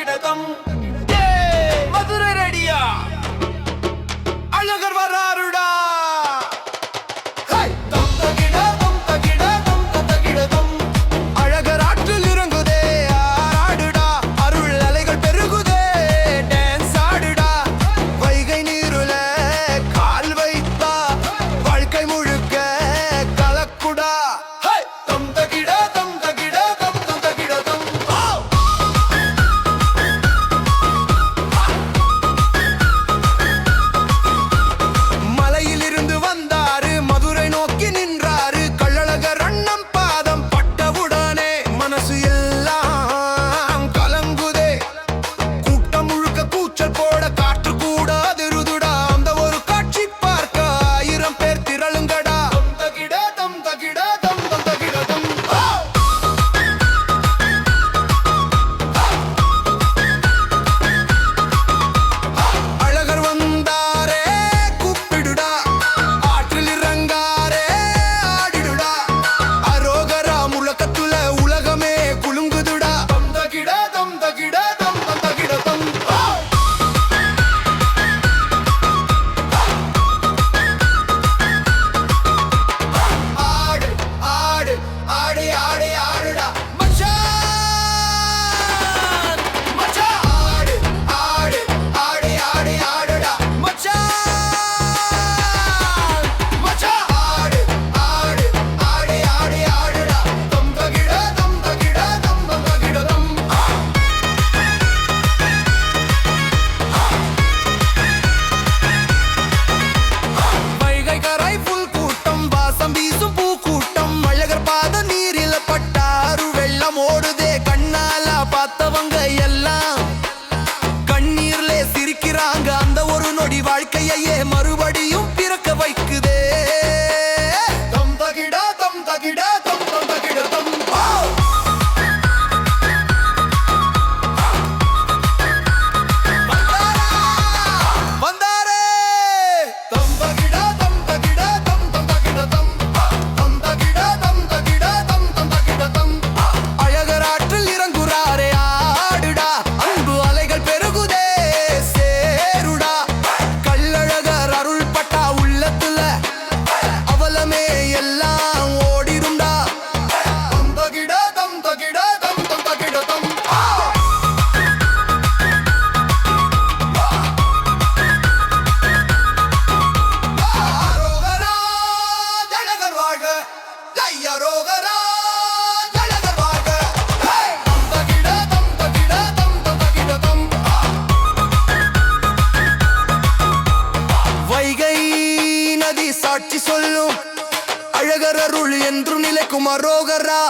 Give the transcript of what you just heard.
தகிடதம் மதுரை ரெடியா அழகர் வராருடா அழகர் ஆற்றில் இறங்குதே ஆடுடா அருள் அலைகள் பெருகுதே டான்ஸ் ஆடுடா வைகை நீருல கால் வைத்தா வாழ்க்கை முழுக்க கலக்குடா தம் தகிட தம் தகிட தம் தம் தகிட தம் மலையில் இருந்து வந்தாரு மதுரை நோக்கி நின்றாரு கள்ளழகர் அண்ணம் பாதம் பட்டவுடனே மனசு எல்லாம் கலங்குதே கூட்டம் முழுக்க கூச்சல் போட காற்று கூட அதிருதுடா அந்த ஒரு காட்சி பார்க்க 1000 பேர் திரளுங்கடா தம் தகிட தம் தகிட தம் தம் தகிட தம் அழகர் வந்தாரே கூப்பிடுடா ஆற்றில் இறங்காரே ஆடிடுடா அரோகரா முழக்கத்துல உலகமே குலுங்குதுடா தம் தகிட தம் தகிட தம் தம் தகிட தம் ஆடு ஆடு ஆடி ஆடி ஆடுடா மச்சான் மச்சான் ஆடு ஆடு ஆடி ஆடி ஆடுடா மச்சான் மச்சான் ஆடு ஆடு ஆடி ஆடி ஆடுடா தம் தகிட தம் தகிட தம் தம் தகிட தம் வைகை கரை புல் கூட்டம் வாசம் வீசும் பூ கூட்டம் அழகர் பாத நீரில் பட்டாரு வெள்ளம் ஓடுதே கண்ணால பார்த்தவங்க எல்லாம் கண்ணீர்லே சிரிக்கிறாங்க அந்த ஒரு நொடி வாழ்க்கையே மறுபடியும் பிறக்க வைக்குதே தம் தகிட தம் தகிட தம் தம் தகிட தம் வந்தாரே தம் தகிட தம் தகிட தம் தம் தகிட தம் தம் தகிட தம் தகிட தம் தம் தகிட தம் அழகர் ஆற்றில் இறங்குறாரே ஆடுடா அன்பு அலைகள் பெருகுதே சேருடா கள்ளழகர் அருள் பட்டா உள்ளத்துல அவலமே எல்லாம் ஓடிருண்டா தம் தகிட தம் தகிட தம் தம் தகிட தம் அரோகரா ஜனகர் வாழ்க ஜெய் அரோகரா ஜனகர் வாழ்க தம் தகிட தம் தகிட தம் தம் தகிட தம் வைகை நதி சாட்சி சொல்லும் அழகர் அருள் என்றும் நிலைக்கும் அரோகரா